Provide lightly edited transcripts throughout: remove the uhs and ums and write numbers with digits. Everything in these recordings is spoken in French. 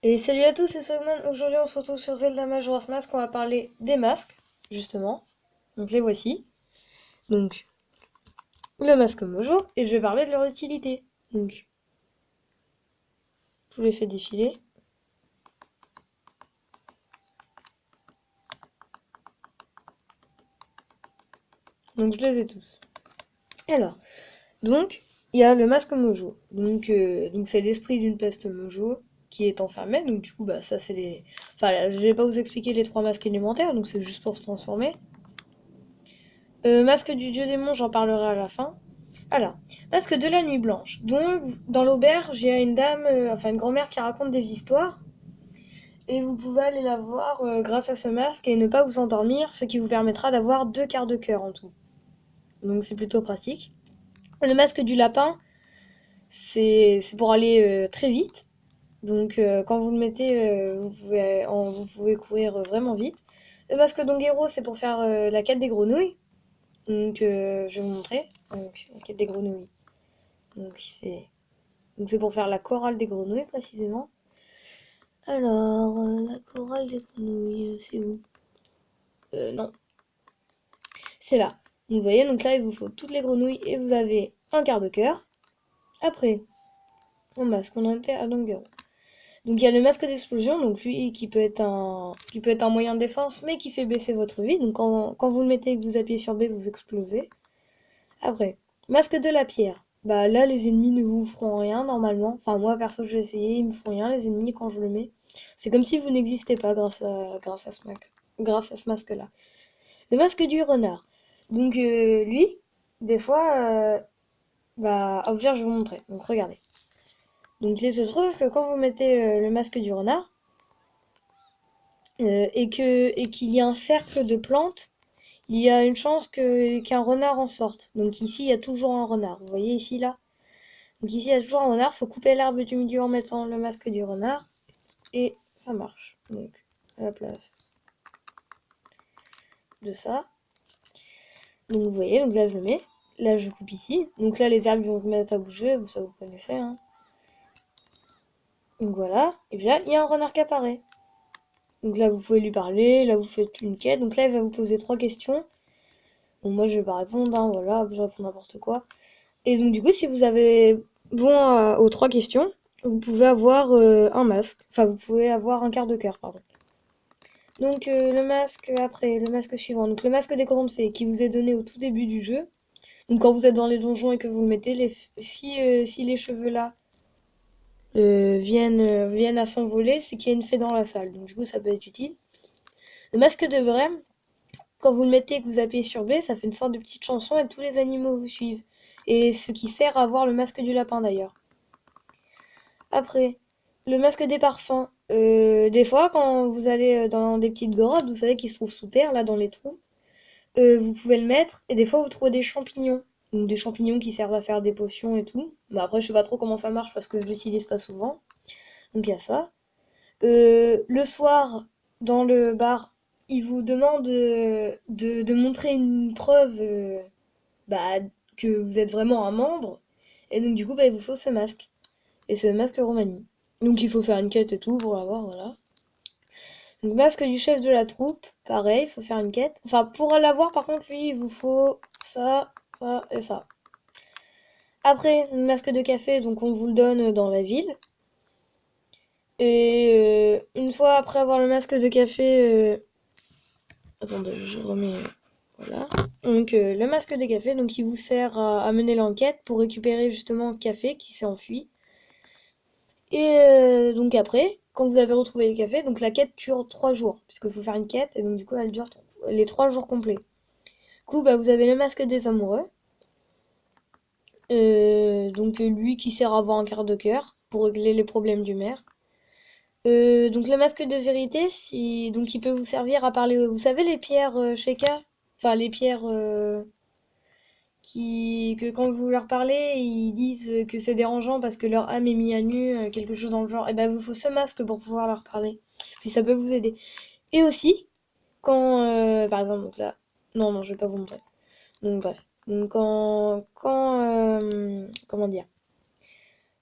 Et salut à tous, c'est Swagman. Aujourd'hui, on se retrouve sur Zelda Majora's Mask. On va parler des masques, justement. Donc, les voici. Donc, le masque Mojo. Et je vais parler de leur utilité. Donc, je vous les fais défiler. Donc, je les ai tous. Alors, donc, il y a le masque Mojo. Donc c'est l'esprit d'une peste Mojo qui est enfermé. Donc, du coup, bah, ça, c'est les. Enfin, là, je vais pas vous expliquer les trois masques élémentaires. Donc, c'est juste pour se transformer. Masque du dieu démon, j'en parlerai à la fin. Alors, masque de la nuit blanche. Donc, dans l'auberge, il y a une dame, enfin une grand-mère qui raconte des histoires. Et vous pouvez aller la voir grâce à ce masque et ne pas vous endormir, ce qui vous permettra d'avoir 2 quarts de cœur en tout. Donc c'est plutôt pratique. Le masque du lapin, c'est pour aller très vite. Donc quand vous le mettez, vous pouvez courir vraiment vite. Le masque d'Ongero, c'est pour faire la quête des grenouilles. Donc je vais vous montrer. Donc, la quête des grenouilles. Donc c'est pour faire la chorale des grenouilles précisément. Alors, la chorale des grenouilles, c'est où? Non, c'est là. Donc vous voyez, donc là il vous faut toutes les grenouilles et vous avez 1 quart de cœur. Après, on masque, on était à Dongero. Donc il y a le masque d'explosion, donc lui qui peut être un moyen de défense, mais qui fait baisser votre vie. Donc quand vous le mettez et que vous appuyez sur B, vous explosez. Après, masque de la pierre. Bah là les ennemis ne vous feront rien normalement. Enfin moi perso j'ai essayé, ils me font rien les ennemis quand je le mets. C'est comme si vous n'existez pas grâce à ce masque là. Le masque du renard. Donc lui, des fois, bah, au pire je vais vous montrer. Donc regardez. Donc il se trouve que quand vous mettez le masque du renard et qu'il y a un cercle de plantes, il y a une chance qu'un renard en sorte. Donc ici il y a toujours un renard. Vous voyez ici là. Donc ici il y a toujours un renard. Faut couper l'herbe du milieu en mettant le masque du renard et ça marche. Donc à la place de ça. Donc vous voyez, donc là je le mets. Là je coupe ici. Donc là les herbes vont se mettre à bouger, ça vous connaissez. Hein. Donc voilà. Et puis là il y a un renard qui apparaît. Donc là vous pouvez lui parler, là vous faites une quête. Donc là il va vous poser 3 questions. Bon moi je vais pas répondre, hein, voilà, je réponds n'importe quoi. Et donc du coup si vous avez bon aux 3 questions, vous pouvez avoir un masque. Enfin vous pouvez avoir 1 quart de cœur, pardon. Donc le masque après, le masque suivant. Donc le masque des grandes fées qui vous est donné au tout début du jeu. Donc quand vous êtes dans les donjons et que vous le mettez, si les cheveux là viennent à s'envoler, c'est qu'il y a une fée dans la salle. Donc du coup ça peut être utile. Le masque de Brême, quand vous le mettez et que vous appuyez sur B, ça fait une sorte de petite chanson et tous les animaux vous suivent. Et ce qui sert à avoir le masque du lapin d'ailleurs. Après, le masque des parfums. Des fois, quand vous allez dans des petites grottes, vous savez qui se trouvent sous terre, là dans les trous, vous pouvez le mettre et des fois vous trouvez des champignons. Donc des champignons qui servent à faire des potions et tout. Mais après, je sais pas trop comment ça marche parce que je l'utilise pas souvent. Donc il y a ça. Le soir, dans le bar, il vous demande de montrer une preuve bah, que vous êtes vraiment un membre. Et donc du coup, bah, il vous faut ce masque. Et c'est le masque Romani. Donc il faut faire une quête et tout pour l'avoir, voilà. Donc masque du chef de la troupe, pareil, il faut faire une quête. Enfin, pour l'avoir, par contre, lui, il vous faut ça, ça et ça. Après, le masque de café, donc on vous le donne dans la ville. Et une fois après avoir le masque de café, attendez, je remets. Voilà. Donc le masque de café, donc il vous sert à mener l'enquête pour récupérer justement le café qui s'est enfui. Et donc après, quand vous avez retrouvé le café, donc la quête dure 3 jours, puisqu'il faut faire une quête, et donc du coup elle dure les 3 jours complets. Du coup, bah, vous avez le masque des amoureux, donc lui qui sert à avoir 1 quart de cœur pour régler les problèmes du maire. Donc le masque de vérité, donc il peut vous servir à parler. Vous savez les pierres Sheikah? Enfin les pierres que quand vous leur parlez, ils disent que c'est dérangeant parce que leur âme est mise à nu, quelque chose dans le genre. Et ben il vous faut ce masque pour pouvoir leur parler. Puis ça peut vous aider. Et aussi, quand par exemple donc là. Non, non, je vais pas vous montrer. Donc bref. Donc comment dire?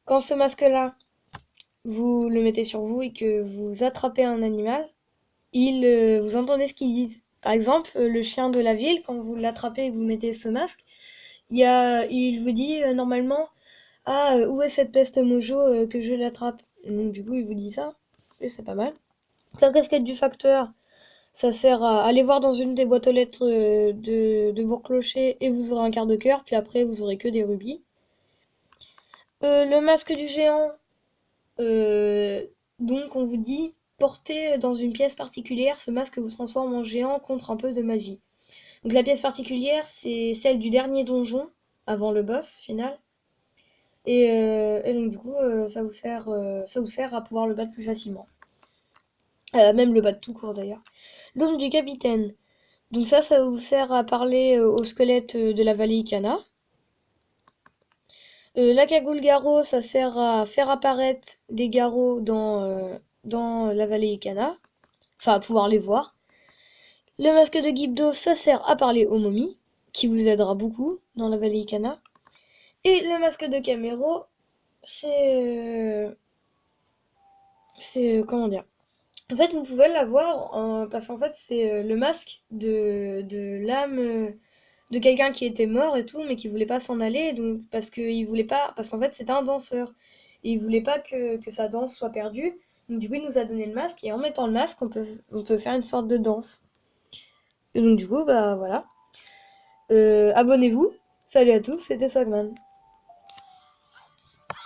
Quand ce masque-là vous le mettez sur vous et que vous attrapez un animal, vous entendez ce qu'ils disent. Par exemple, le chien de la ville, quand vous l'attrapez et que vous mettez ce masque, il vous dit normalement, ah, où est cette peste mojo que je l'attrape? Donc du coup, il vous dit ça, et c'est pas mal. La casquette du facteur, ça sert à aller voir dans une des boîtes aux lettres de Bourg-Clocher et vous aurez un quart de cœur, puis après vous aurez que des rubis. Le masque du géant, euh, donc on vous dit, portez dans une pièce particulière, ce masque vous transforme en géant contre un peu de magie. Donc la pièce particulière, c'est celle du dernier donjon, avant le boss final. Et donc du coup, ça vous sert à pouvoir le battre plus facilement. Même le battre tout court d'ailleurs. L'homme du capitaine. Donc ça vous sert à parler au squelette de la vallée Ikana. La cagoule garrot, ça sert à faire apparaître des garrots dans la vallée Ikana. Enfin, à pouvoir les voir. Le masque de Gibdov, ça sert à parler aux momies, qui vous aidera beaucoup dans la vallée Ikana. Et le masque de Camero, c'est... comment dire? En fait, vous pouvez l'avoir parce qu'en fait, c'est le masque de l'âme de quelqu'un qui était mort et tout, mais qui voulait pas s'en aller, donc parce qu'il voulait pas, parce qu'en fait, c'était un danseur et il voulait pas que sa danse soit perdue. Donc du coup, il nous a donné le masque et en mettant le masque, on peut faire une sorte de danse. Et donc du coup, bah voilà. Abonnez-vous. Salut à tous, c'était Swagman.